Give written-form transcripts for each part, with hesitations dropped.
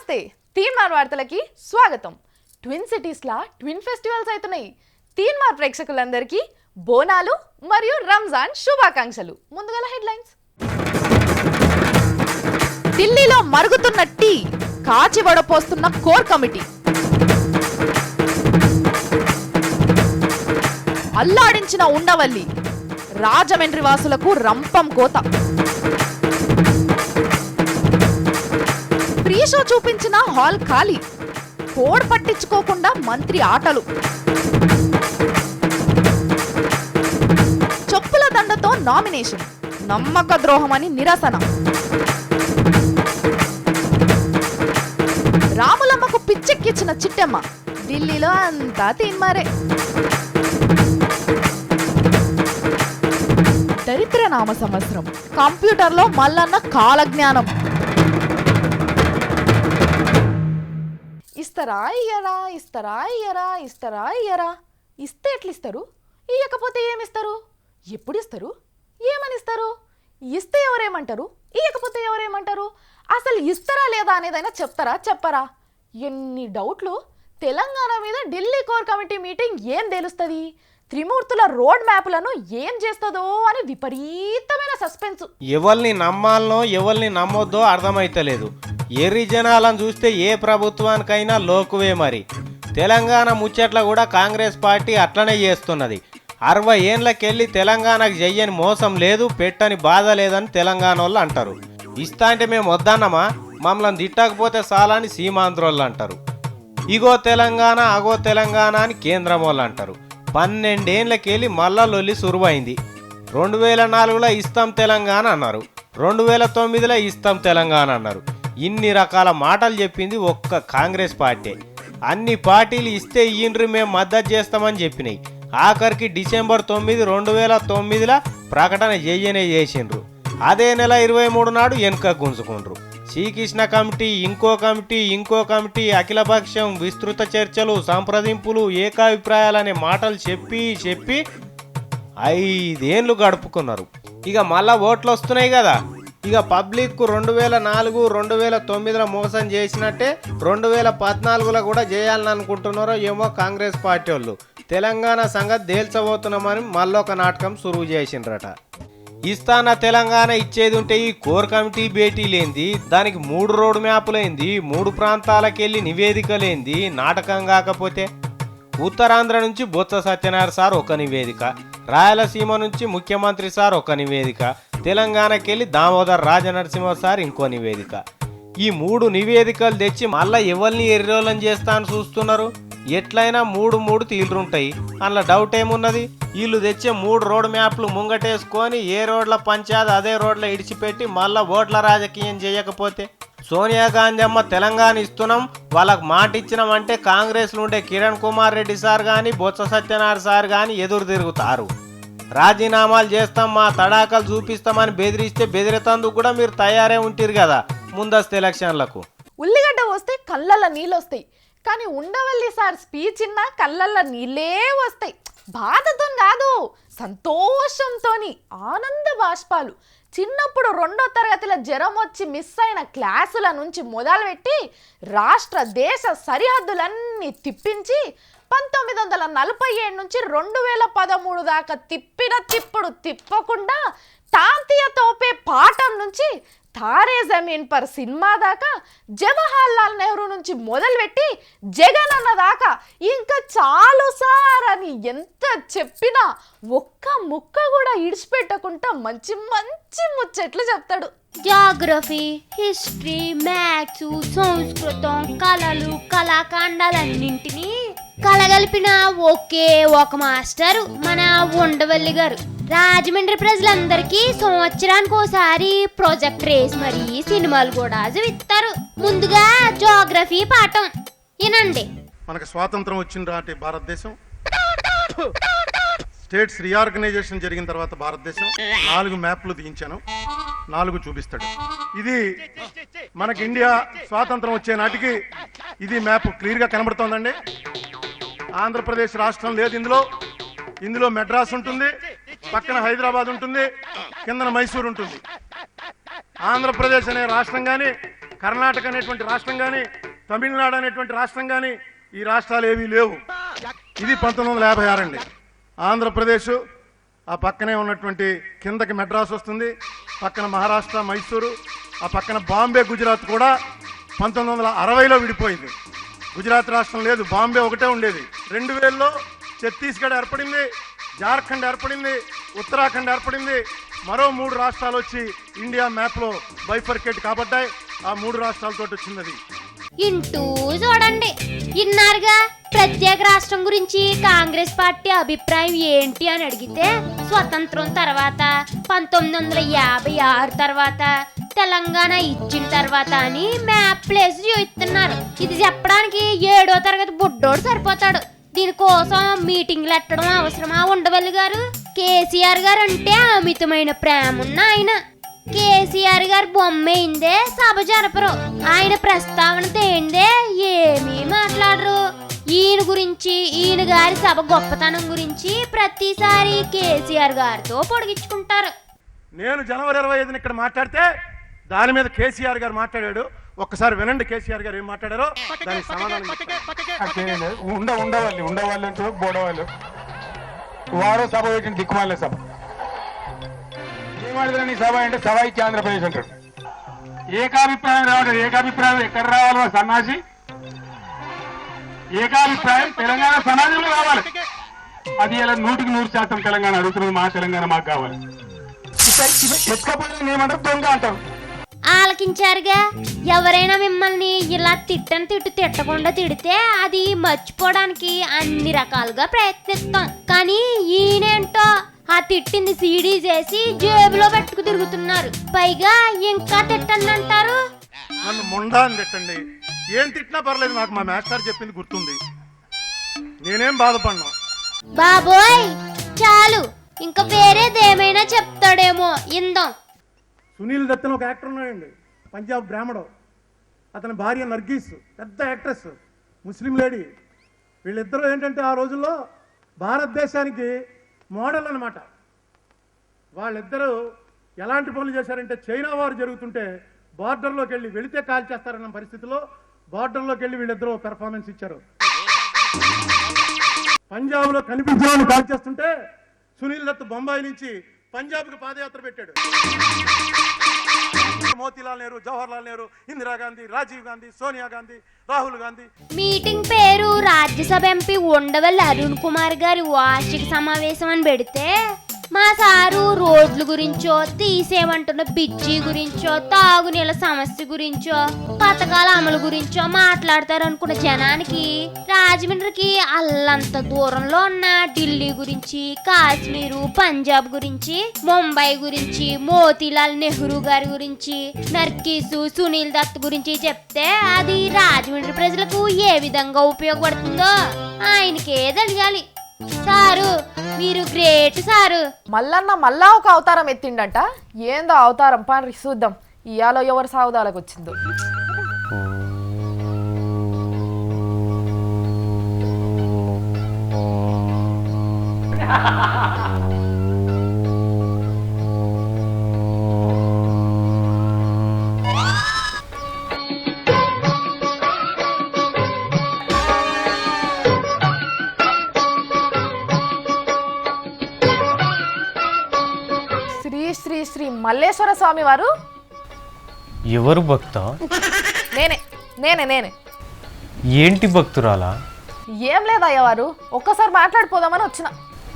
నమస్తే తీన్మార్ వార్తలకి స్వాగతం. Twin cities లా twin festivals అవుతున్నాయి. తీన్మార్ ప్రేక్షకులందరికీ బోనాలు మరియు రంజాన్ శుభాకాంక్షలు. ముందుగా హెడ్లైన్స్. ఢిల్లీలో మరుగుతున్న టీ, కాచి వడపోస్తున్న కోర్ కమిటీ. అల్లాడించిన ఉండవల్లి, రాజమండ్రి వాసులకు రంపం కోత. ఫ్రీ షో చూపించిన హాల్ ఖాళీ, కోడ్ పట్టించుకోకుండా మంత్రి ఆటలు. చెప్పుల దండతో నామినేషన్, నమ్మక ద్రోహమని నిరసన. రాములమ్మకు పిచ్చెక్కిచ్చిన చిట్టెమ్మ, ఢిల్లీలో అంతా తీన్మారే. దరిద్ర నామ సంవత్సరం, కంప్యూటర్లో మల్లన్న కాలజ్ఞానం. ఇస్తారా ఇయ్యరా, ఇస్తారా ఇయ్యరా, ఇస్తారా ఇయ్యరా. ఇస్తే ఎట్లిస్తారు, ఇయ్యకపోతే ఏమిస్తారు, ఎప్పుడు ఇస్తారు, ఏమని ఇస్తారు, ఇస్తే ఎవరేమంటారు, ఇయ్యకపోతే ఎవరేమంటారు, అసలు ఇస్తారా లేదా అనేదైనా చెప్తారా చెప్పరా. ఎన్ని డౌట్లు. తెలంగాణ మీద ఢిల్లీ కోర్ కమిటీ మీటింగ్ ఏం తెలుస్తుంది, త్రిమూర్తుల రోడ్ మ్యాప్లను ఏం చేస్తుందో అని విపరీతమైన సస్పెన్స్. ఎవరిని నమ్మాలనో ఎవరిని నమ్మొద్దో అర్థమైతలేదు. ఎర్రి జనాలను చూస్తే ఏ ప్రభుత్వానికైనా లోకువే. మరి తెలంగాణ ముచ్చట్ల కూడా కాంగ్రెస్ పార్టీ అట్లనే చేస్తున్నది. 60 ఏళ్ళకెళ్ళి తెలంగాణకు చెయ్యని మోసం లేదు, పెట్టని బాధ లేదని తెలంగాణ వాళ్ళు అంటారు. ఇస్తా అంటే మేము వద్దన్నమా, మమ్మల్ని తిట్టకపోతే చాలని సీమాంధ్రోళ్ళు అంటారు. ఇగో తెలంగాణ అగో తెలంగాణ అని కేంద్రం వాళ్ళు అంటారు. 12 ఏళ్ళకెళ్ళి మళ్ళా లొల్లి సురువైంది. 2004లో ఇస్తాం తెలంగాణ అన్నారు, 2009లో ఇస్తాం తెలంగాణ అన్నారు. ఇన్ని రకాల మాటలు చెప్పింది ఒక్క కాంగ్రెస్ పార్టీ. అన్ని పార్టీలు ఇస్తే ఇయ్యండ్రి మేము మద్దతు చేస్తామని చెప్పినాయి. ఆఖరికి డిసెంబర్ 9, 2009లో ప్రకటన చేసిండ్రు. అదే నెల 23 నాడు వెనుక గుంజుకుండ్రు. శ్రీకృష్ణ కమిటీ, ఇంకో కమిటీ, అఖిలపక్షం, విస్తృత చర్చలు, సంప్రదింపులు, ఏకాభిప్రాయాలనే మాటలు చెప్పి 5 ఏళ్ళు గడుపుకున్నారు. ఇక మళ్ళా ఓట్లు వస్తున్నాయి కదా. ఇక పబ్లిక్ 2004, 2009లో మోసం చేసినట్టే 2014లో కూడా చేయాలని అనుకుంటున్నారో ఏమో కాంగ్రెస్ పార్టీ వాళ్ళు. తెలంగాణ సంగతి తేల్చబోతున్నామని మళ్ళొక నాటకం సురువు చేసిండ్రట. ఇస్తాన తెలంగాణ ఇచ్చేది ఉంటే ఈ కోర్ కమిటీ భేటీలేంది, దానికి 3 రోడ్ మ్యాపులేంది, 3 ప్రాంతాలకెళ్ళి నివేదికలేంది, నాటకం కాకపోతే. ఉత్తరాంధ్ర నుంచి బొత్స సత్యనారాయణ సార్ ఒక నివేదిక, రాయలసీమ నుంచి ముఖ్యమంత్రి సార్ ఒక నివేదిక, తెలంగాణకెళ్ళి దామోదర్ రాజనరసింహ సార్ ఇంకో నివేదిక. ఈ 3 నివేదికలు తెచ్చి మళ్ళా ఎవరిని ఎర్రోళ్ళని చేస్తా అని చూస్తున్నారు. ఎట్లయినా 3 తీర్లుంటాయి, అందులో డౌట్ ఏమున్నది. వీళ్ళు తెచ్చే 3 రోడ్ మ్యాప్లు ముంగటేసుకొని ఏ రోడ్ల పంచాయతీ అదే రోడ్ల ఇడిచిపెట్టి మళ్ళా ఓట్ల రాజకీయం చేయకపోతే. సోనియా గాంధీ అమ్మ తెలంగాణ ఇస్తున్నాం, వాళ్ళకు మాట ఇచ్చినామంటే కాంగ్రెస్లో ఉండే కిరణ్ కుమార్ రెడ్డి సార్ కానీ బొత్స సత్యనారాయణ సార్ కానీ ఎదురు తిరుగుతారు. రాజీనామాలు చేస్తాం, మా తడాకలు చూపిస్తామని బెదిరిస్తే బెదిరేతందుకు కూడా మీరు తయారే ఉంటారు కదా ముందస్తు ఎలక్షన్లకు. ఉల్లిగడ్డ వస్తే కళ్ళల్లో నీళ్ళు వస్తాయి, కానీ ఉండవల్లి సార్ స్పీచ్ ఇన్నా కళ్ళల్లో నీళ్ళే వస్తాయి. బాధతో కాదు, సంతోషంతోని ఆనంద బాష్పాలు. చిన్నప్పుడు 2వ తరగతిలో జ్వరం వచ్చి మిస్ అయిన క్లాసుల నుంచి మొదలుపెట్టి రాష్ట్ర దేశ సరిహద్దులన్నీ తిప్పించి 1947 నుంచి 2013 దాకా తిప్పిన తిప్పుడు తిప్పకుండా తాంతియ తోపే పాఠం నుంచి తారే జమీన్ పర్ సినిమా దాకా, జవహర్ లాల్ నెహ్రూ నుంచి మొదలుపెట్టి జగన్ అన్న దాకా ఇంకా చాలు సార్ అని ఎంత చెప్పినా ఒక్క ముక్క కూడా ఇడిచిపెట్టకుండా మంచి మంచి ముచ్చట్లు చెప్తాడు. జాగ్రఫీ, హిస్టరీ, మ్యాథ్స్, సంస్కృతం, కళలు, కళాఖండాలన్నింటినీ కలగలిపిన ఒకే ఒక మాస్టర్ మన ఉండవల్లి గారు. రాజమండ్రి ప్రజలందరికీ సంవత్సరానికి ఒకసారి ప్రాజెక్ట్ రేస్ మరి సినిమాలు కూడా చూపిస్తారు. ముందుగా జాగ్రఫీ పాఠం వినండి. మనకు స్వాతంత్రం వచ్చిన రాటి భారతదేశం, స్టేట్స్ రీఆర్గనైజేషన్ జరిగిన తర్వాత భారతదేశం 4 మ్యాప్లు దించాను, 4 చూపిస్తాడు. ఇది మనకి ఇండియా స్వాతంత్రం వచ్చే నాటికి ఇది మ్యాప్ క్లియర్గా కనబడుతోందండి. ఆంధ్రప్రదేశ్ రాష్ట్రం లేదు ఇందులో మెడ్రాస్ ఉంటుంది, పక్కన హైదరాబాద్ ఉంటుంది, కిందన మైసూర్ ఉంటుంది. ఆంధ్రప్రదేశ్ అనే రాష్ట్రం కానీ కర్ణాటక అనేటువంటి రాష్ట్రం కానీ, తమిళనాడు అనేటువంటి రాష్ట్రం కానీ ఈ రాష్ట్రాలు ఏవీ లేవు. ఇది 1956 అండి. ఆంధ్రప్రదేశ్, ఆ పక్కనే ఉన్నటువంటి కిందకి మెడ్రాస్ వస్తుంది, పక్కన మహారాష్ట్ర మైసూరు, ఆ పక్కన బాంబే గుజరాత్ కూడా 1960లో విడిపోయింది. గుజరాత్ రాష్ట్రం లేదు, బాంబే ఒకటే ఉండేది. 2000లో ఛత్తీస్గఢ్ ఏర్పడింది, జార్ఖండ్ ఏర్పడింది, ఉత్తరాఖండ్ ఏర్పడింది. మరో 3 రాష్ట్రాలు వచ్చి ఇండియా మ్యాప్లో బైఫర్కేట్ కాబడ్డాయి. ఆ 3 రాష్ట్రాలతో వచ్చింది. ఇంటూ చూడండి, ఇన్నారుగా ప్రత్యేక రాష్ట్రం గురించి కాంగ్రెస్ పార్టీ అభిప్రాయం ఏంటి అని అడిగితే స్వతంత్రం తర్వాత 1956 తర్వాత తెలంగాణ ఇచ్చిన తర్వాత అని మ్యాప్ ప్లేస్ చూస్తున్నారు. ఇది చెప్పడానికి 7వ తరగతి బుడ్డోడు సరిపోతాడు. దీనికోసం మీటింగ్లు ఎట్టడం అవసరమా ఉండవల్లి గారు? కేసీఆర్ గారు అంటే అమితమైన ప్రేమ ఉన్న ఆయన. కేసీఆర్ గారు బొమ్మైందే సభ జరపరు, ఆయన ప్రస్తావన తేందే ఏమీ మాట్లాడరు. ఈయన గురించి, ఈయన గారి సభ గొప్పతనం గురించి ప్రతిసారి కేసీఆర్ గారితో పొడిగించుకుంటారు. నేను జనవరి 25న ఇక్కడ మాట్లాడితే దాని మీద కేసీఆర్ గారు మాట్లాడాడు. ఒక్కసారి వినండి కేసీఆర్ గారు ఏం మాట్లాడారో, దానికి సమాధానం ఉండవాళ్ళు అంటూ బోడవాళ్ళు వారు సభ పెట్టిన దిక్కుమాలే సభ. ఏమాడుతున్నా నీ సభ అంటే సభ ఇచ్చి ఆంధ్రప్రదేశ్ అంటాడు. ఏకాభిప్రాయం రావడం, ఏకాభిప్రాయం ఎక్కడ రావాలి సన్నాసి? ఏకాభిప్రాయం తెలంగాణ సమాజంలో రావాలి. అది ఇలా 100% తెలంగాణ అడుగుతున్నది, మా తెలంగాణ మాకు కావాలి. ఎత్తుకపోయిన ఏమంటారు? దొంగ అంటారు. ఆలకించారుగా, ఎవరైనా మిమ్మల్ని ఇలా తిట్టకుండా తిడితే అది మర్చిపోవడానికి అన్ని రకాలుగా ప్రయత్నిస్తాం. కానీ ఈయనేంటో ఆ తిట్టింది సీడీ చేసి జేబులో పెట్టుకు తిరుగుతున్నారు. పైగా ఇంకా తిట్టండి అంటారు. నన్ను మొండా అని తిట్టండి, ఏం తిట్టినా పర్లేదు, నాకు మా మాస్టర్ చెప్పింది గుర్తుంది, నేనేం బాధపడినా. బాబోయ్ చాలు, ఇంకా వేరేదేమైనా చెప్తాడేమో ఇందాం. సునీల్ దత్ అని ఒక యాక్టర్ ఉన్నాడండి, పంజాబ్ బ్రాహ్మడు. అతని భార్య నర్గీస్, పెద్ద యాక్ట్రెస్, ముస్లిం లేడీ. వీళ్ళిద్దరూ ఏంటంటే ఆ రోజుల్లో భారతదేశానికి మోడల్ అన్నమాట. వాళ్ళిద్దరూ ఎలాంటి పనులు చేశారంటే, చైనా వారు జరుగుతుంటే బార్డర్లోకి వెళ్ళి వెళితే కాల్ చేస్తారన్న పరిస్థితిలో బార్డర్లోకి వెళ్ళి వీళ్ళిద్దరూ పెర్ఫార్మెన్స్ ఇచ్చారు. పంజాబ్లో కనిపించాలని కాల్ చేస్తుంటే సునీల్ దత్ బొంబాయి నుంచి పంజాబ్కి పాదయాత్ర పెట్టాడు. మోతీలాల్ నెహ్రూ, జవహర్లాల్ నెహ్రూ, ఇందిరాగాంధీ, రాజీవ్ గాంధీ, సోనియా గాంధీ, రాహుల్ గాంధీ. మీటింగ్ పేరు రాజ్యసభ ఎంపీ ఉండవల్లి అరుణ్ కుమార్ గారి వార్షిక సమావేశం అని పెడితే మా సారు రోడ్ల గురించో, తీసేమంటున్న బిజ్జీ గురించో, తాగునీళ్ళ సమస్య గురించో, పథకాల అమలు గురించో మాట్లాడతారనుకున్న జనానికి రాజమండ్రికి అల్లంత దూరంలో ఉన్న ఢిల్లీ గురించి, కాశ్మీరు, పంజాబ్ గురించి, ముంబై గురించి, మోతీలాల్ నెహ్రూ గారి గురించి, నర్గీసు, సునీల్ దత్ గురించి చెప్తే అది రాజమండ్రి ప్రజలకు ఏ విధంగా ఉపయోగపడుతుందో ఆయనకే తెలియాలి. సారు మీరు గ్రేట్ సారు. మల్లన్న మళ్ళా ఒక అవతారం ఎత్తిండట. ఏందో అవతారం పారి చూద్దాం, ఇయాలో ఎవరు సావుదాలకు వచ్చిందో. శ్రీ శ్రీ మల్లేశ్వర స్వామి వారు. ఎవరు భక్త? నేనే నేనే నేనే ఏంటి భక్తురాలా? ఏం లేదయ్య వారు, ఒక్కసారి మాట్లాడిపోదామని వచ్చిన.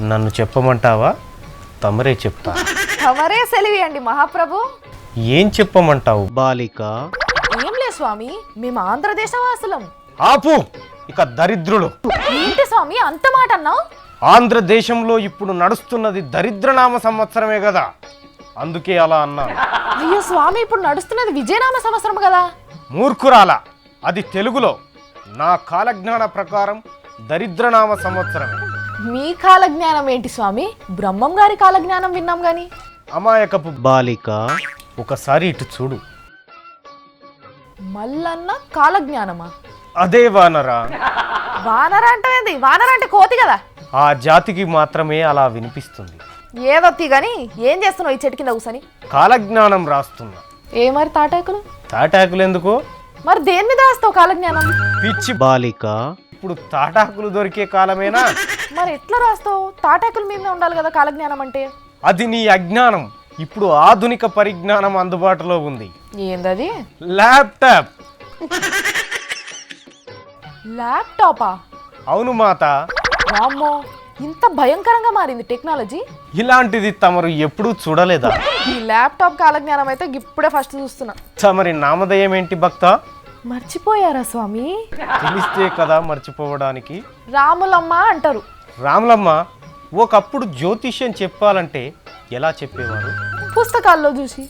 నన్ను చెప్పమంటావా? తమరే చెప్తా. తమరే సెలివియండి మహాప్రభు. ఏం చెప్పమంటావు బాలిక? ఏం లే స్వామి, మేము ఆంధ్రదేశవాసులం. ఆపు, ఇక దరిద్రుడు. ఏంటి స్వామి అంత మాట అన్నావు? ఆంధ్రదేశంలో ఇప్పుడు నడుస్తున్నది దరిద్రనామ సంవత్సరమే కదా, అందుకే అలా అన్నాను. అయ్యో స్వామి, ఇప్పుడు నడుస్తున్నది విజయనామ సంవత్సరం కదా. మూర్ఖురాల, అది తెలుగులో. నా కాలజ్ఞాన ప్రకారం దరిద్రనామ సంవత్సరమే. మీ కాలజ్ఞానం ఏంటి స్వామి? బ్రహ్మం గారి కాలజ్ఞానం విన్నాం గాని. అమాయకపు బాలిక, ఒకసారి ఇటు చూడు. మల్లన్న కాలజ్ఞానమా? అదే వానరా. వానర అంటే ఏంది? వానర అంటే కోతి కదా. ఆ జాతికి మాత్రమే అలా వినిపిస్తుంది. ఏదొత్తి గాని ఏం చేస్తున్నావు ఈ చెట్టు కింద కూసని? కాలజ్ఞానం రాస్తున్నా. ఏ మరి తాటాకులు? తాటాకులు ఎందుకు? మరి దేని మీద రాస్తావు కాలజ్ఞానం? పిచ్చి బాలిక, ఇప్పుడు తాటాకులు దొరికే కాలమేనా? మరి ఎట్లా రాస్తావు? తాటాకుల మీద ఉండాలి కదా కాలజ్ఞానం అంటే. అది నీ అజ్ఞానం. ఇప్పుడు ఆధునిక పరిజ్ఞానం అందుబాటులో ఉంది. ఏందది? ల్యాప్టాప్. ల్యాప్టాపా? అవును మాత. వామ్మో, ఇంత భయంకరంగా మారింది టెక్నాలజీ. ఇలాంటిది తమరు ఎప్పుడూ చూడలేదా? ఈ ల్యాప్టాప్ కాలజ్ఞానం అయితే ఇప్పుడే ఫస్ట్ చూస్తున్నా. తమరి నామధేయం ఏంటి భక్త? మర్చిపోయారా స్వామి? తెలిస్తే కదా మర్చిపోవడానికి. రాములమ్మ అంటారు. రాములమ్మ, ఒకప్పుడు జ్యోతిష్యం చెప్పాలంటే ఎలా చెప్పేవారు? పుస్తకాల్లో చూసి.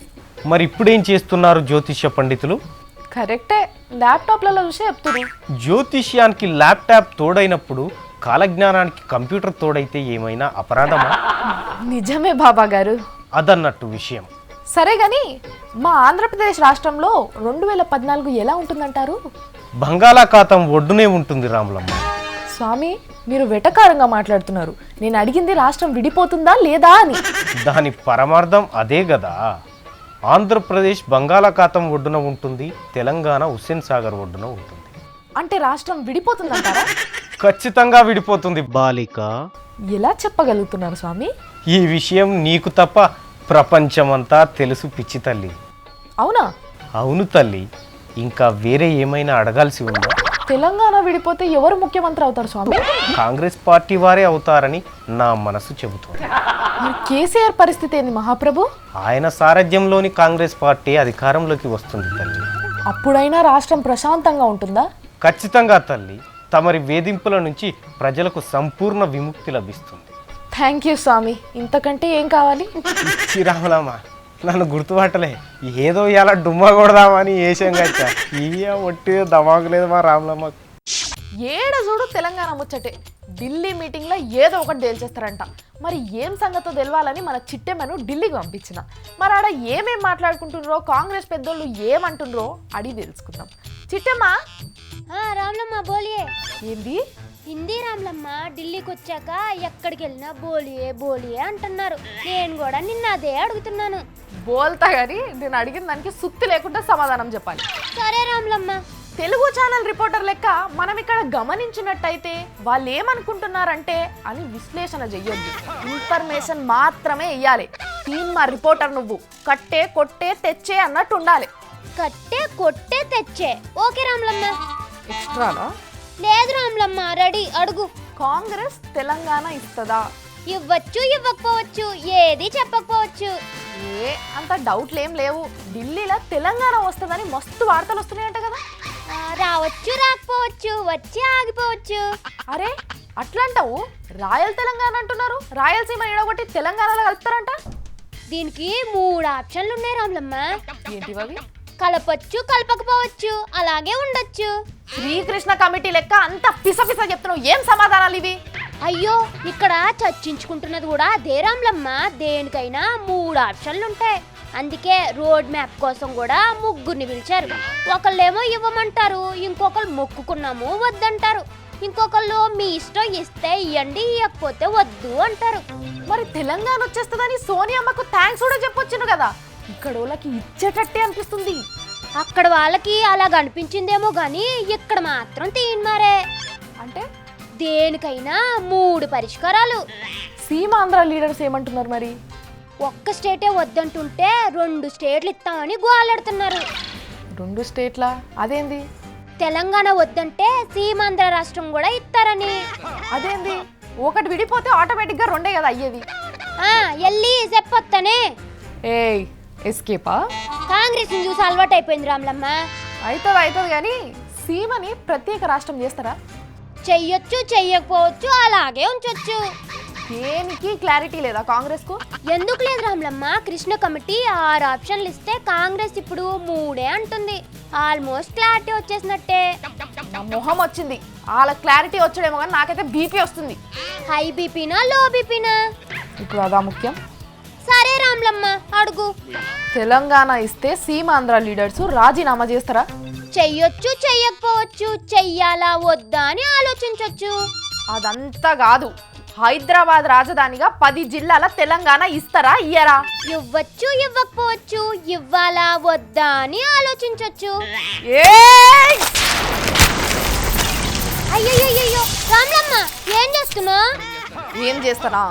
మరి ఇప్పుడేం చేస్తున్నారు జ్యోతిష్య పండితులు? కరెక్టే, ల్యాప్టాప్లలో చూసి చెప్తున్నారు. జ్యోతిష్యానికి ల్యాప్టాప్ తోడైనప్పుడు కాలజ్ఞానానికి కంప్యూటర్ తోడైతే ఏమైనా అపరాధమా? నిజమే బాబా గారు. అదన్నట్టు విషయం. సరే గాని మా ఆంధ్రప్రదేశ్ రాష్ట్రంలో 2014 ఎలా ఉంటుందంటారు? బంగాళాఖాతం ఒడ్డునే ఉంటుంది రాములమ్మ. స్వామి, మీరు వెటకారంగా మాట్లాడుతున్నారు. నేను అడిగింది రాష్ట్రం విడిపోతుందా లేదా అని. దాని పరమార్థం అదే కదా. ఆంధ్రప్రదేశ్ బంగాళాఖాతం ఒడ్డున ఉంటుంది, తెలంగాణ హుస్సేన్ సాగర్ ఒడ్డున ఉంటుంది. అంటే రాష్ట్రం విడిపోతుందంటారా? ఖచ్చితంగా విడిపోతుంది బాలిక. ఎలా చెప్పగలుగుతున్నారు స్వామి? ఈ విషయం నీకు తప్ప ప్రపంచమంతా తెలుసు పిచ్చి తల్లి. అవునా? అవును తల్లి. ఇంకా వేరే ఏమైనా అడగాల్సి ఉందా? తెలంగాణ విడిపోతే ఎవరు ముఖ్యమంత్రి అవుతారు స్వామి? కాంగ్రెస్ పార్టీ వారే అవుతారని నా మనసు చెబుతుంది. మరి కేసీఆర్ పరిస్థితి ఏంది మహాప్రభు? ఆయన సారథ్యంలోని కాంగ్రెస్ పార్టీ అధికారంలోకి వస్తుంది తల్లి. అప్పుడైనా రాష్ట్రం ప్రశాంతంగా ఉంటుందా? ఖచ్చితంగా తల్లి. తమరి వేధింపుల నుంచి ప్రజలకు సంపూర్ణ విముక్తి లభిస్తుంది. థ్యాంక్ యూ స్వామి. ఇంతకంటే ఏం కావాలి? శ్రీరాములమ్మ, నన్ను గుర్తుపట్టలే. ఏదో ఇలా డుమ్మా కొడదామని ఏషం గచ్చా. ఇయ్య ఒట్టి దమాకులేదు మా రాములమ్మ. ఏడ చూడు తెలంగాణ ముచ్చటే. ఢిల్లీ మీటింగ్లో ఏదో ఒకటి తేల్చేస్తారంట. మరి ఏం సంగతో తెలవాలని మన చిట్టెమ్మను ఢిల్లీకి పంపించిన. మరి ఆడ ఏమేం మాట్లాడుకుంటున్నారో, కాంగ్రెస్ పెద్దోళ్ళు ఏమంటుండ్రో అడిగి తెలుసుకుందాం. చిట్టెమ్మ. రామ్లమ్మ బోలియే. ఏంది? హిందీ రామ్లమ్మ ఢిల్లీకి వచ్చాక ఎక్కడికి వెళ్ళినా బోలియే బోలియే అంటున్నారు. నేను కూడా నిన్న అదే అడుగుతున్నాను. బోల్తా గాని నేను అడిగిన దానికి సుత్తి లేకుండా సమాధానం చెప్పాలి. సరే రామ్లమ్మ. తెలుగు ఛానల్ రిపోర్టర్ లెక్క మనం ఇక్కడ గమనించినట్టయితే వాళ్ళు ఏమనుకుంటున్నారంటే అని విశ్లేషణ చెయ్యొద్దు. ఇన్ఫర్మేషన్ మాత్రమే ఇయ్యాలి. మా రిపోర్టర్ నువ్వు కట్టే కొట్టే తెచ్చే అన్నట్టు ఉండాలి. కట్టే కొట్టే తెచ్చే. ఓకే రామ్లమ్మ. ఎక్స్ట్రాలా? లేదు రామ్లమ్మ, రెడీ. అడుగు. కాంగ్రెస్ తెలంగాణ ఇస్తుందా? ఇవ్వచ్చు, ఇవ్వకపోవచ్చు, ఏది చెప్పకపోవచ్చు. అంత డౌట్లు ఏం లేవు. ఢిల్లీలో తెలంగాణ వస్తుందని మస్తు వార్తలు వస్తున్నాయంట కదా. రావచ్చు, రాకపోవచ్చు, వచ్చి ఆగిపోవచ్చు. అరే అట్లంటావు? రాయల్ తెలంగాణ అంటున్నారు. రాయలసీమ ఎడగొట్టి తెలంగాణలో కలుపుతారంట. దీనికి 3 ఆప్షన్లు ఉన్నాయి రామ్లమ్మ. ఏంటివి? కలపచ్చు, కలపకపోవచ్చు, అలాగే ఉండొచ్చు. శ్రీకృష్ణ కమిటీ లెక్క అంత పిసపిస చెప్తున్నావు. ఏం సమాధానాలు ఇవి? అయ్యో, ఇక్కడ చర్చించుకుంటున్నది కూడా అదే రామ్లమ్మ. దేనికైనా 3 ఆప్షన్లు ఉంటాయి. అందుకే రోడ్ మ్యాప్ కోసం కూడా 3 పిలిచారు. ఒకళ్ళేమో ఇవ్వమంటారు, ఇంకొకళ్ళు మొక్కుకున్నాము వద్దంటారు, ఇంకొకళ్ళు మీ ఇష్టం ఇస్తే ఇవ్వండి, ఇవ్వకపోతే వద్దు అంటారు. మరి తెలంగాణ వచ్చేస్తుందని సోనియమ్మకు థ్యాంక్స్ కూడా చెప్పొచ్చును కదా. ఇక్కడ వాళ్ళకి ఇచ్చేటట్టే అనిపిస్తుంది. అక్కడ వాళ్ళకి అలాగ అనిపించిందేమో గానీ ఇక్కడ మాత్రం తీన్మారే. అంటే దేనికైనా 3 పరిష్కారాలు. సీమాంధ్ర లీడర్స్ ఏమంటున్నారు మరి? ఒక్క స్టేటే వద్దంటుంటే 2 స్టేట్లు ఇస్తామని గోలాడుతున్నారు. 2 స్టేట్లా? అదేంది? తెలంగాణ వద్దంటే సీమాంధ్ర రాష్ట్రం కూడా ఇస్తారని. అదేంది? ఒకటి విడిపోతే ఆటోమేటిక్గా 2 కదా అయ్యేది. ఎల్లి చెప్పొత్తనే. ఏయ్ ఎస్కేపా? కాంగ్రెస్ చూసి అలవాటు అయిపోయింది రామ్లమ్మ. అవుతుంది కానీ సీమని ప్రత్యేక రాష్ట్రం చేస్తారా? చెయ్యొచ్చు, చెయ్యకపోవచ్చు, అలాగే ఉంచొచ్చు. దేనికి క్లారిటీ లేదా కాంగ్రెస్ కు? ఎందుకు లేదు రామ్లమ్మ. కృష్ణ కమిటీ 6 ఆప్షన్లు ఇస్తే కాంగ్రెస్ ఇప్పుడు 3 అంటుంది. ఆల్మోస్ట్ క్లారిటీ వచ్చేసినట్టే. నా మొహం వచ్చింది. వాళ్ళ క్లారిటీ వచ్చడేమో కానీ నాకైతే బీపీ వస్తుంది. హై బీపీనా లో బీపీనా? ఇప్పుడు అదా ముఖ్యం. సరే రామ్లమ్మ, అడుగు. తెలంగాణ ఇస్తే సీమాంధ్ర లీడర్స్ రాజీనామా చేస్తారా? చెయ్యొచ్చు, చెయ్యకపోవచ్చు, చెయ్యాలా వద్దా అని ఆలోచించొచ్చు. అదంతా కాదు. హైదరాబాద్ రాజధానిగా 10 జిల్లాల తెలంగాణ ఇస్తారా ఇయ్యరా? ఇవ్వచ్చు ఇవ్వకపోవచ్చు, ఇవ్వాలా వద్దా అని ఆలోచించవచ్చు. ఏయ్! అయ్యయ్యో రామ్లమ్మ ఏం చేస్తున్నావు? ఏం చేస్తానా?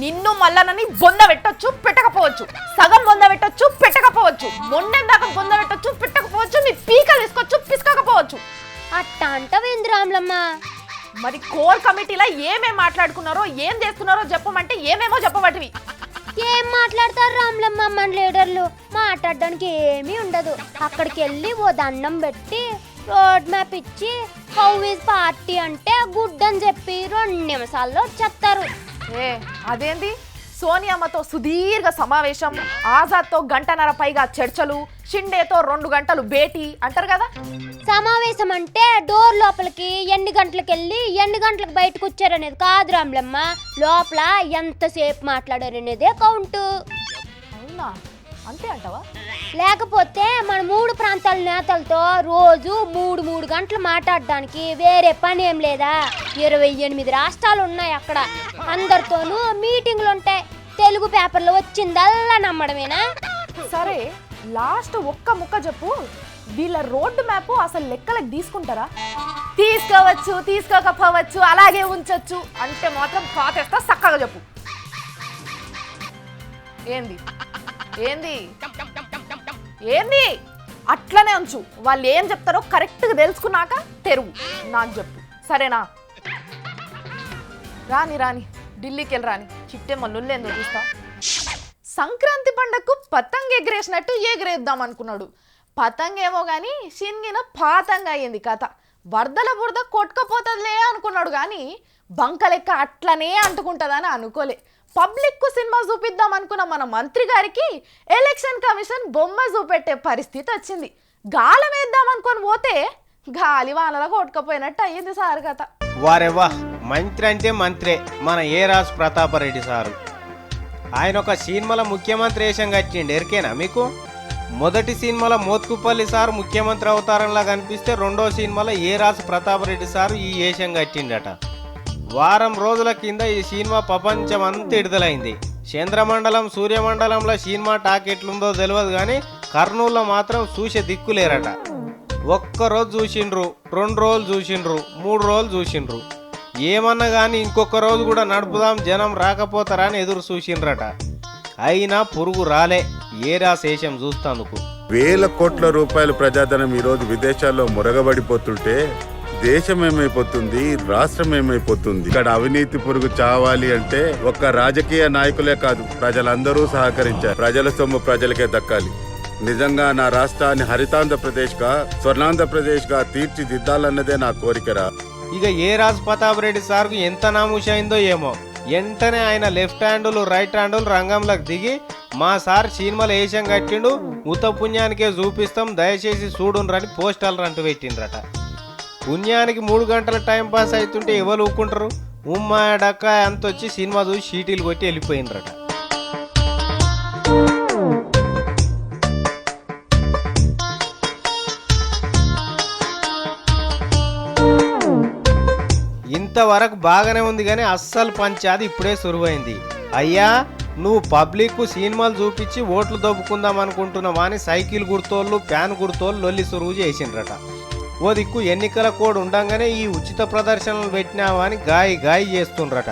నిన్ను మల్లనని బొంద పెట్టొచ్చు, పెట్టకపోవచ్చు. సగం బొంద పెట్టొచ్చు, పెట్టకపోవచ్చు. మొండెందాక బొంద పెట్టొచ్చు, పెట్టకపోవచ్చు. నీ పీకలు తీసుకోవచ్చు, పిసుకపోవచ్చు. అట్ట అంటవేంది రామ్లమ్మ? మరి కోర్ కమిటీలో ఏమేం మాట్లాడుకున్నారో ఏం చేస్తున్నారో చెప్పమంటే ఏమేమో చెప్పబట్టివి. ఏం మాట్లాడతారు రామ్లమ్మ మన లీడర్లు? మాట్లాడడానికి ఏమీ ఉండదు. అక్కడికి వెళ్ళి ఓ దండం పెట్టి రోడ్ మ్యాప్ ఇచ్చి హౌ ఇస్ పార్టీ అంటే గుడ్ అని చెప్పి 2 నిమిషాల్లో వచ్చేస్తారు. అదేంది? సోనియామ్మతో సుదీర్ఘ సమావేశం, ఆజాద్తో గంటన్నర పైగా చర్చలు, షిండేతో 2 గంటలు భేటీ అంటారు కదా. సమావేశం అంటే డోర్ లోపలికి ఎన్ని గంటలకు వెళ్ళి ఎన్ని గంటలకు బయటకు వచ్చారనేది కాదు రామ్లమ్మ, లోపల ఎంతసేపు మాట్లాడారనేదే కౌంటు. అవునా? అంతే అంటావా? లేకపోతే మన 3 ప్రాంతాల నేతలతో రోజు 3 గంటలు మాట్లాడడానికి వేరే పని ఏం లేదా? 28 రాష్ట్రాలు ఉన్నాయి అక్కడ. అందరితోనూ మీటింగ్లు ఉంటాయి. తెలుగు పేపర్లో వచ్చిందల్లా నమ్మడమేనా? సరే, లాస్ట్ ఒక్క ముక్క చెప్పు. వీళ్ళ రోడ్డు మ్యాప్ అసలు లెక్కలకు తీసుకుంటారా? తీసుకోవచ్చు, తీసుకోకపోవచ్చు, అలాగే ఉంచొచ్చు అంటే మాత్రం పాతేస్తా. చక్కగా చెప్పు. ఏంది ఏంది ఏంది? అట్లనే ఉంచు. వాళ్ళు ఏం చెప్తారో కరెక్ట్గా తెలుసుకున్నాక తెరువు నాకు చెప్పు, సరేనా? రాని ఢిల్లీకి వెళ్ళి రాని. చిట్టే మళ్ళీ చూస్తా. సంక్రాంతి పండగకు పతంగ ఎగిరేసినట్టు ఎగిరేద్దాం అనుకున్నాడు. పతంగ ఏమో కానీ సిన్గిన పాతంగా అయ్యింది కథ. వరదల బురద కొట్టుకపోతుందిలే అనుకున్నాడు కానీ బంక లెక్క అట్లనే అంటుకుంటుందని అనుకోలే. పబ్లిక్కు సినిమా చూపిద్దాం అనుకున్న మన మంత్రి గారికి ఎలక్షన్ కమిషన్ బొమ్మ చూపెట్టే పరిస్థితి వచ్చింది. గాలం వేద్దాం అనుకొని పోతే గాలి వానలా కొట్టుకపోయినట్టు అయ్యింది సార్ కథ. వారెవ్వా, మంత్రి అంటే మంత్రే మన ఏరాస్ ప్రతాపరెడ్డి సారు. ఆయన ఒక సినిమాలో ముఖ్యమంత్రి వేషం కట్టిండు, ఎరికేనా మీకు? మొదటి సినిమాలో మోత్కుపల్లి సారు ముఖ్యమంత్రి అవతారంలా కనిపిస్తే రెండో సినిమాలో ఏరాస్ ప్రతాపరెడ్డి సారు ఈ వేషం కట్టిండట. వారం రోజుల కింద ఈ సినిమా ప్రపంచం అంతా విడుదలైంది. చంద్రమండలం సూర్యమండలంలో సినిమా టాక్ ఎట్లుందో తెలియదు కానీ కర్నూలులో మాత్రం చూసే దిక్కులేరట. ఒక్కరోజు చూసిండ్రు, 2 రోజులు చూసిండ్రు, 3 రోజులు చూసిండ్రు. ఏమన్నా కానీ ఇంకొక రోజు కూడా నడుపుదాం జనం రాకపోతారా అని ఎదురు చూసిండ్రట. అయినా పురుగు రాలే ఏరా శేషం చూస్తందుకు. వేల కోట్ల రూపాయల ప్రజాధనం ఈరోజు విదేశాల్లో మురగబడిపోతుంటే దేశం ఏమైపోతుంది, రాష్ట్రం ఏమైపోతుంది? ఇక్కడ అవినీతి పురుగు చావాలి అంటే ఒక్క రాజకీయ నాయకులే కాదు, ప్రజలందరూ సహకరించారు. ప్రజల సొమ్ము ప్రజలకే దక్కాలి. నిజంగా నా రాష్ట్రాన్ని హరితాంధ్రప్రదేశ్ గా స్వర్ణాంధ్రప్రదేశ్ గా తీర్చిదిద్దాలన్నదే నా కోరికరా. ఇక ఏరాస్ ప్రతాపరెడ్డి సార్కు ఎంత నాముషైందో ఏమో, వెంటనే ఆయన లెఫ్ట్ హ్యాండులు రైట్ హ్యాండులు రంగంలోకి దిగి మా సార్ సినిమాలు వేషం కట్టిండు, ఉత పుణ్యానికే చూపిస్తాం దయచేసి చూడుండ్రని పోస్టర్లు అంటూ పెట్టిండ్రట. పుణ్యానికి 3 గంటల టైం పాస్ అవుతుంటే ఎవరు ఊకుంటారు? ఉమ్మా డక్కా అంత వచ్చి సినిమా చూసి షీటీలు కొట్టి వెళ్ళిపోయిండ్రట. ఇంతవరకు బాగానే ఉంది కానీ అస్సలు పంచాది ఇప్పుడే సురువైంది. అయ్యా, నువ్వు పబ్లిక్ సినిమాలు చూపించి ఓట్లు దొబ్బుకుందాం అనుకుంటున్నావా అని సైకిల్ గుర్తోళ్ళు ప్యాన్ గుర్తోళ్ళు లొల్లి సురువు చేసిండ్రట. ఓ దిక్కు ఎన్నికల కోడ్ ఉండంగానే ఈ ఉచిత ప్రదర్శనలు పెట్టినావా అని గాయి చేస్తుండ్రట.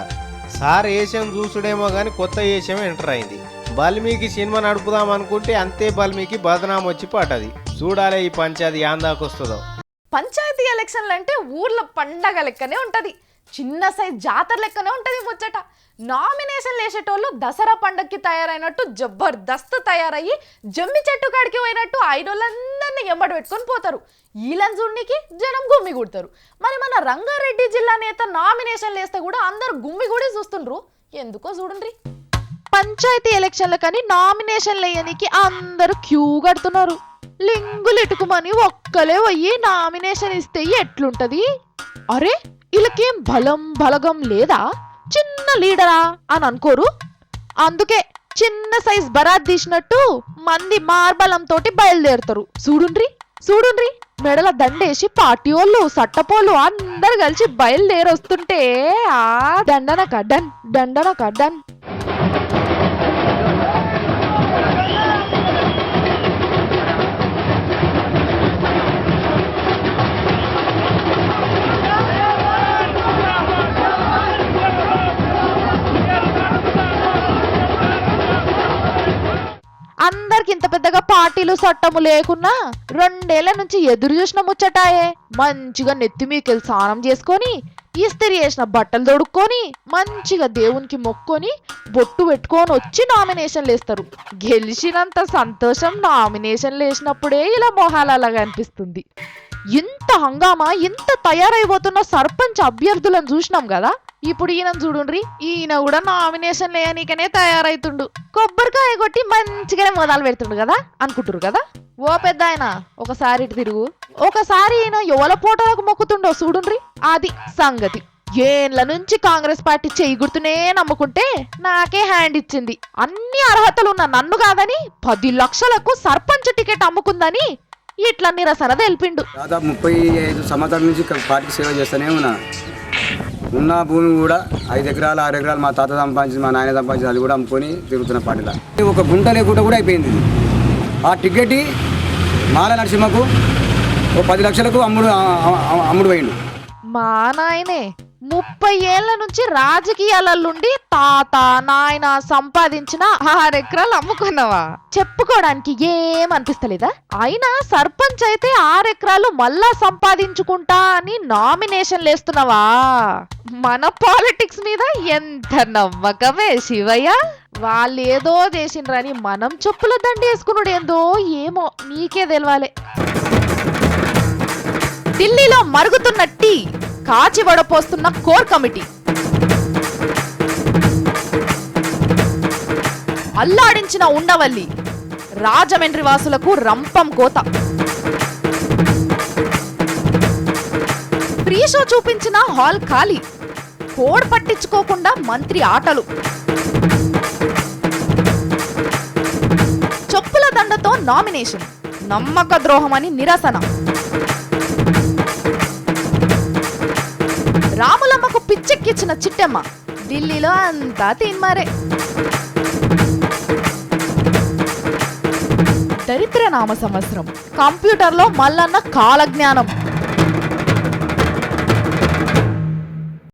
సార్ ఏషం చూసుడేమో కానీ కొత్త ఏషం ఎంటర్ అయింది. బల్మీకి సినిమా నడుపుదాం అనుకుంటే అంతే బల్మీకి బదనాం వచ్చి పడ్డది. చూడాలే ఈ పంచాయతీ యాందాకొస్తుందో. పంచాయతీ ఎలక్షన్లు అంటే ఊర్లో పండగ లెక్కనే ఉంటది. చిన్న సైజ్ జాతర లెక్కనే ఉంటది ముచ్చట. నామినేషన్ వేసేటోళ్ళు దసరా పండగకి తయారైనట్టు జబర్దస్త్ తయారయ్యి జమ్మి చెట్టు కాడికి పోయినట్టు ఐడోళ్ళందరినీ ఎంబడి పెట్టుకొని పోతారు. ఈలను చూడనికి జనం గుమ్మి గుడతారు. మరి మన రంగారెడ్డి జిల్లా నేత నామినేషన్లు వేస్తే కూడా అందరు గుమ్మి కూడా చూస్తుండ్రు. ఎందుకో చూడండి. పంచాయతీ ఎలక్షన్లకని నామినేషన్లు వేయడానికి అందరూ క్యూ కడుతున్నారు. లింగులు ఎటుకుమని ఒక్కలే పోయి నామినేషన్ ఇస్తే ఎట్లుంటది? అరే, వీళ్ళకేం బలగం లేదా, చిన్న లీడరా అని అనుకోరు. అందుకే చిన్న సైజ్ బరాత్ తీసినట్టు మంది మార్బలంతో బయలుదేరుతారు. చూడుండ్రి మెడల దండేసి పార్టీ వాళ్ళు సట్టపోళ్ళు అందరు కలిసి బయలుదేరి వస్తుంటే ఆ దండన కడ్డన్ దండన కడ్డన్. అందరికి ఇంత పెద్దగా పార్టీలు చట్టము లేకున్నా 2 ఏళ్ల నుంచి ఎదురు చూసిన ముచ్చటాయే. మంచిగా నెత్తి మీకెళ్ళి స్నానం చేసుకొని ఇస్త్రీ చేసిన బట్టలు తొడుక్కొని మంచిగా దేవునికి మొక్కొని బొట్టు పెట్టుకొని వచ్చి నామినేషన్లు వేస్తారు. గెలిచినంత సంతోషం నామినేషన్లు వేసినప్పుడే ఇలా మొహాలు అలాగా అనిపిస్తుంది. ఇంత హంగామా ఇంత తయారైపోతున్న సర్పంచ్ అభ్యర్థులను చూసినాం కదా. ఇప్పుడు ఈయన చూడుండ్రి, ఈయన కూడా నామినేషన్ లేనికనే తయారైతుండు. కొబ్బరికాయ కొట్టి మంచిగానే మొదలు పెడుతుండు కదా అనుకుంటారు కదా. ఓ పెద్ద ఆయన ఒకసారి ఇటు తిరుగు. ఒకసారి ఈయన యువల పోటాలకు మొక్కుతుండో చూడుండ్రి. అది సంగతి. ఏళ్ల నుంచి కాంగ్రెస్ పార్టీ చేయి గుర్తునే నమ్ముకుంటే నాకే హ్యాండ్ ఇచ్చింది. అన్ని అర్హతలున్న నన్ను కాదని 10 లక్షలకు సర్పంచ్ టికెట్ అమ్ముకుందని ఇట్లా నిరసన తెలిపిండు. దాదాపు 35 సంవత్సరాల నుంచి పార్టీకి సేవ చేస్తూనే ఉన్నా. ఉన్న భూమి కూడా 5 ఎకరాలు 6 ఎకరాలు మా తాత సంపాదించింది, మా నాయన సంపాదించింది, అది కూడా అమ్ముకొని తిరుగుతున్న పార్టీలో. ఒక గుంట లేకుండా కూడా అయిపోయింది. ఆ టికెట్ మాల నరసింహకు 10 లక్షలకు అమ్ముడు పోయిండు. మా నాయనే 30 ఏళ్ల నుంచి రాజకీయాలలోండి తాత నాయన సంపాదించిన 6 ఎకరాలు అమ్ముకున్నావా? చెప్పుకోవడానికి ఏం అనిపిస్తలేదా? అయినా సర్పంచ్ అయితే 6 ఎకరాలు మళ్ళా సంపాదించుకుంటా అని నామినేషన్లు వేస్తున్నావా? మన పాలిటిక్స్ మీద ఎంత నమ్మకమే శివయ్య. వాళ్ళు ఏదో చేసిండ్రని మనం చెప్పుల దండి వేసుకున్నాడు ఏందో ఏమో నీకే తెలవాలే. ఢిల్లీలో మరుగుతున్న టీ కాచి వడపోస్తున్న కోర్ కమిటీ, అల్లాడించిన ఉండవల్లి, రాజమండ్రి వాసులకు రంపం కోత. ఫ్రీ షో చూపించిన హాల్ ఖాళీ, కోడ్ పట్టించుకోకుండా మంత్రి ఆటలు. చెప్పుల దండతో నామినేషన్, నమ్మక ద్రోహమని నిరసన. రాములమ్మకు పిచ్చెక్కిచ్చిన చిట్టెమ్మ, ఢిల్లీలో అంతా తీన్మారే. దరిద్ర నామ సంవత్సరం, కంప్యూటర్లో మల్లన్న కాలజ్ఞానం.